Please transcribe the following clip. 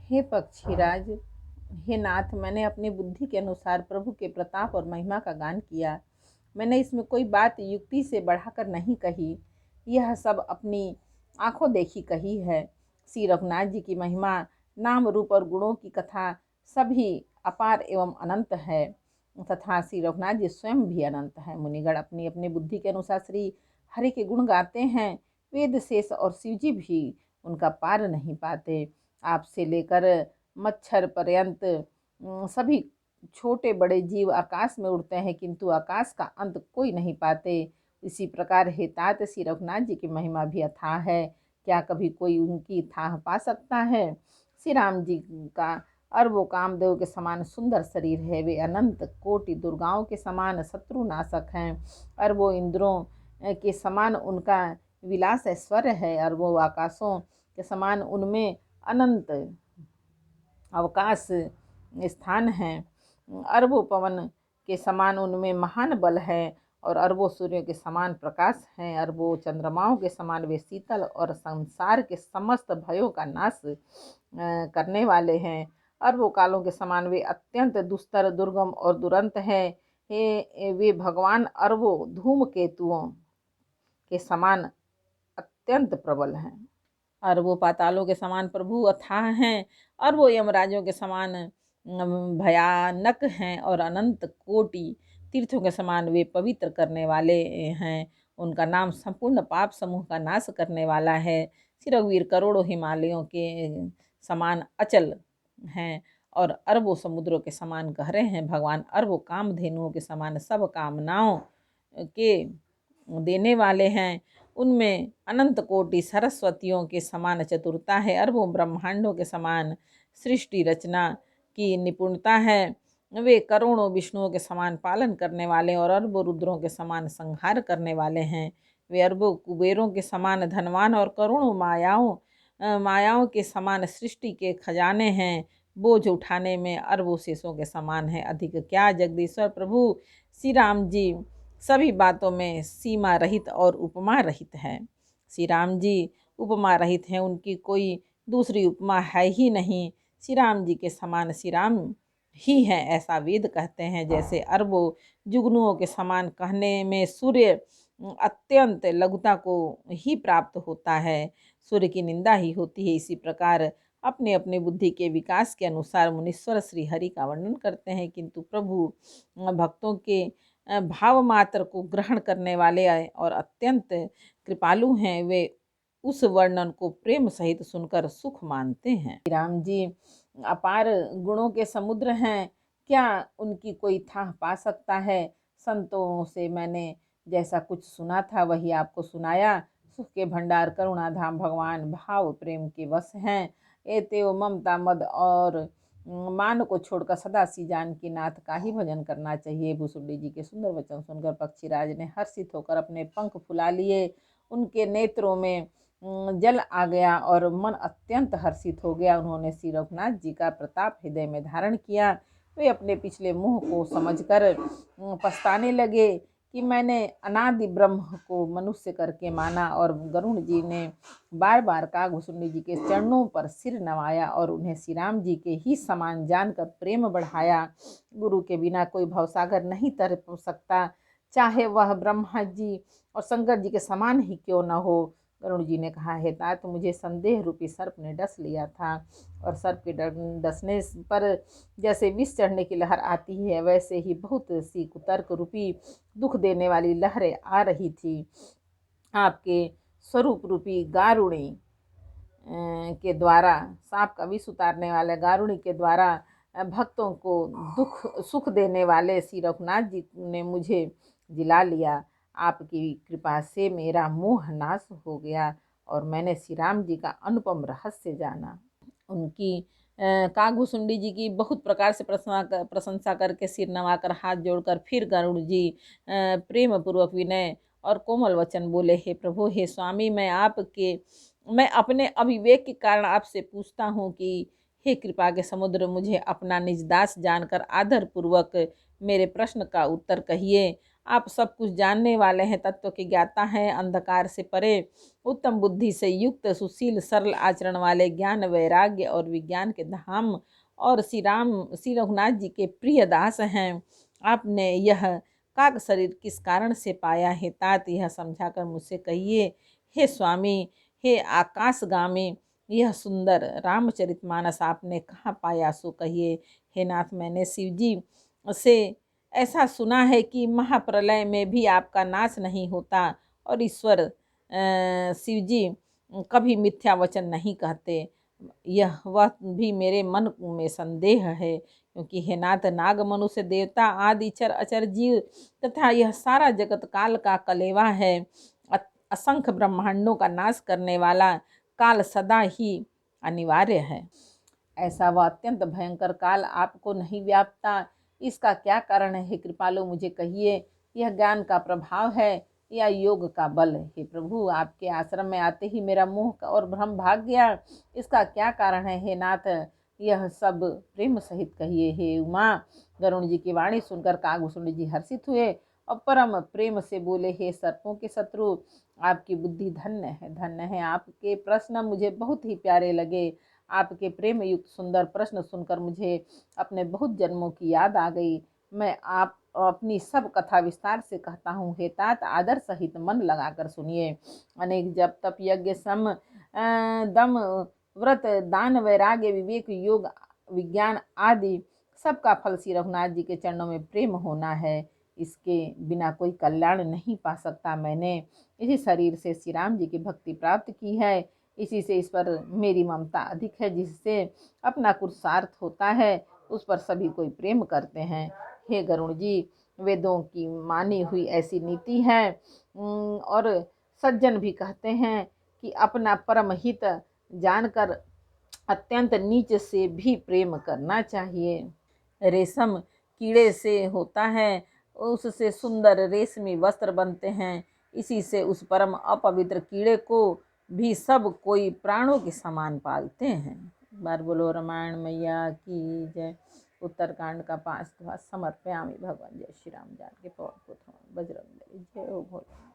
हे पक्षीराज, हे नाथ, मैंने अपनी बुद्धि के अनुसार प्रभु के प्रताप और महिमा का गान किया। मैंने इसमें कोई बात युक्ति से बढ़ाकर नहीं कही, यह सब अपनी आंखों देखी कही है। श्री रघुनाथ जी की महिमा, नाम रूप और गुणों की कथा सभी अपार एवं अनंत है तथा श्री रघुनाथ जी स्वयं भी अनंत है। मुनिगण अपनी अपनी बुद्धि के अनुसार श्री हरि के गुण गाते हैं। वेद शेष और शिवजी भी उनका पार नहीं पाते। आपसे लेकर मच्छर पर्यंत सभी छोटे बड़े जीव आकाश में उड़ते हैं, किंतु आकाश का अंत कोई नहीं पाते। इसी प्रकार हे तात, श्री रघुनाथ जी की महिमा भी अथाह है, क्या कभी कोई उनकी थाह पा सकता है। श्री राम जी का अरबों कामदेव के समान सुंदर शरीर है। वे अनंत कोटि दुर्गाओं के समान शत्रुनाशक हैं। अरबों इंद्रों के समान उनका विलास ऐश्वर्य है। अरबों आकाशों के समान उनमें अनंत अवकाश स्थान है। अरबों पवन के समान उनमें महान बल है और अरबों सूर्यों के समान प्रकाश हैं। अरबों चंद्रमाओं के समान वे शीतल और संसार के समस्त भयों का नाश करने वाले हैं। अरबों कालों के समान वे अत्यंत दुस्तर, दुर्गम और दुरंत हैं। वे भगवान अरबों धूमकेतुओं के समान अत्यंत प्रबल हैं। अरबों पातालों के समान प्रभु अथाह हैं। अरबों यमराजों के समान भयानक हैं और अनंत कोटि तीर्थों के समान वे पवित्र करने वाले हैं। उनका नाम संपूर्ण पाप समूह का नाश करने वाला है। श्री रघुवीर करोड़ों हिमालयों के समान अचल हैं और अरबों समुद्रों के समान गहरे हैं। भगवान अरबों कामधेनुओं के समान सब कामनाओं के देने वाले हैं। उनमें अनंत कोटि सरस्वतियों के समान चतुरता है। अरबों ब्रह्मांडों के समान सृष्टि रचना की निपुणता है। वे करोड़ों विष्णुओं के समान पालन करने वाले और अरबों रुद्रों के समान संहार करने वाले हैं। वे अरबों कुबेरों के समान धनवान और करोड़ों मायाओं के समान सृष्टि के खजाने हैं। बोझ उठाने में अरबों शेषों के समान है। अधिक क्या जगदीश्वर प्रभु श्री राम जी सभी बातों में सीमा रहित और उपमा रहित हैं। श्री राम जी उपमा रहित हैं, उनकी कोई दूसरी उपमा है ही नहीं। श्री राम जी के समान श्री राम ही हैं, ऐसा वेद कहते हैं। जैसे अरबों जुगनुओं के समान कहने में सूर्य अत्यंत लघुता को ही प्राप्त होता है, सूर्य की निंदा ही होती है, इसी प्रकार अपने अपने बुद्धि के विकास के अनुसार मुनीश्वर श्री हरि का वर्णन करते हैं। किंतु प्रभु भक्तों के भाव मात्र को ग्रहण करने वाले और अत्यंत कृपालु हैं। वे उस वर्णन को प्रेम सहित सुनकर सुख मानते हैं। राम जी अपार गुणों के समुद्र हैं, क्या उनकी कोई थाह पा सकता है। संतों से मैंने जैसा कुछ सुना था वही आपको सुनाया। सुख के भंडार करुणाधाम भगवान भाव प्रेम के वश हैं। एतेव ममता मद और मान को छोड़कर सदा सी जानकी नाथ का ही भजन करना चाहिए। भूसुंडी जी के सुंदर वचन सुनकर पक्षीराज ने हर्षित होकर अपने पंख फुला लिए। उनके नेत्रों में जल आ गया और मन अत्यंत हर्षित हो गया। उन्होंने श्री रघुनाथ जी का प्रताप हृदय में धारण किया। वे अपने पिछले मोह को समझकर पछताने लगे कि मैंने अनादि ब्रह्म को मनुष्य करके माना। और गरुण जी ने बार बार कागभूषुंडी जी के चरणों पर सिर नवाया और उन्हें श्री राम जी के ही समान जानकर प्रेम बढ़ाया। गुरु के बिना कोई भवसागर नहीं तर सकता, चाहे वह ब्रह्मा जी और शंकर जी के समान ही क्यों न हो। गरुण जी ने कहा, हे तात, मुझे संदेह रूपी सर्प ने डस लिया था और सर्प के डसने पर जैसे विष चढ़ने की लहर आती है, वैसे ही बहुत सी कुतर्क रूपी दुख देने वाली लहरें आ रही थी। आपके स्वरूप रूपी गारुणी के द्वारा, सांप का विष उतारने वाले गारुणी के द्वारा भक्तों को सुख देने वाले श्री रघुनाथ जी ने मुझे जिला लिया। आपकी कृपा से मेरा मोह नाश हो गया और मैंने श्री राम जी का अनुपम रहस्य जाना। उनकी कागभूषुंडी जी की बहुत प्रकार से प्रशंसा करके सिर नवाकर हाथ जोड़कर फिर गरुड़ जी प्रेम पूर्वक विनय और कोमल वचन बोले, हे प्रभु, हे स्वामी, मैं अपने अविवेक के कारण आपसे पूछता हूँ कि हे कृपा के समुद्र, मुझे अपना निज दास जानकर आदर पूर्वक मेरे प्रश्न का उत्तर कहिए। आप सब कुछ जानने वाले हैं, तत्व के ज्ञाता हैं, अंधकार से परे, उत्तम बुद्धि से युक्त, सुशील सरल आचरण वाले, ज्ञान वैराग्य और विज्ञान के धाम और श्री रघुनाथ जी के प्रिय दास हैं। आपने यह काक शरीर किस कारण से पाया है तात, यह समझाकर मुझसे कहिए। हे स्वामी, हे आकाशगामी, यह सुंदर रामचरितमानस आपने कहाँ पाया, सो कहिए। हे नाथ, मैंने शिव जी से ऐसा सुना है कि महाप्रलय में भी आपका नाश नहीं होता और ईश्वर शिव जी कभी मिथ्या वचन नहीं कहते। यह वह भी मेरे मन में संदेह है, क्योंकि हे नाथ, नाग मनुष्य देवता आदि चर अचर जीव तथा यह सारा जगत काल का कलेवा है। असंख्य ब्रह्मांडों का नाश करने वाला काल सदा ही अनिवार्य है। ऐसा वह अत्यंत भयंकर काल आपको नहीं व्यापता, इसका क्या कारण है? हे कृपालु, मुझे कहिए। यह ज्ञान का प्रभाव है या योग का बल? हे प्रभु, आपके आश्रम में आते ही मेरा मोह और भ्रम भाग गया, इसका क्या कारण है? हे नाथ, यह सब प्रेम सहित कहिए। हे उमा, गरुण जी की वाणी सुनकर कागभूषण जी हर्षित हुए और परम प्रेम से बोले, हे सर्पों के शत्रु, आपकी बुद्धि धन्य है, धन्य है। आपके प्रश्न मुझे बहुत ही प्यारे लगे। आपके प्रेम युक्त सुंदर प्रश्न सुनकर मुझे अपने बहुत जन्मों की याद आ गई। मैं आप अपनी सब कथा विस्तार से कहता हूँ। हे तात, आदर सहित मन लगाकर सुनिए। अनेक जप तप यज्ञ सम दम व्रत दान वैराग्य विवेक योग विज्ञान आदि सबका फल श्री रघुनाथ जी के चरणों में प्रेम होना है। इसके बिना कोई कल्याण नहीं पा सकता। मैंने इसी शरीर से श्री राम जी की भक्ति प्राप्त की है, इसी से इस पर मेरी ममता अधिक है, जिससे अपना पुरुषार्थ होता है उस पर सभी कोई प्रेम करते हैं। हे गरुण जी, वेदों की मानी हुई ऐसी नीति है और सज्जन भी कहते हैं कि अपना परम हित जानकर अत्यंत नीच से भी प्रेम करना चाहिए। रेशम कीड़े से होता है, उससे सुंदर रेशमी वस्त्र बनते हैं। इसी से उस परम अपवित्र कीड़े को भी सब कोई प्राणों के समान पालते हैं। बार बोलो रामायण मैया की जय। उत्तरकांड का 5वां समर्पयामि भगवान। जय श्री राम। जानकी पवन पुत्र बजरंग बली। जय हो भोले।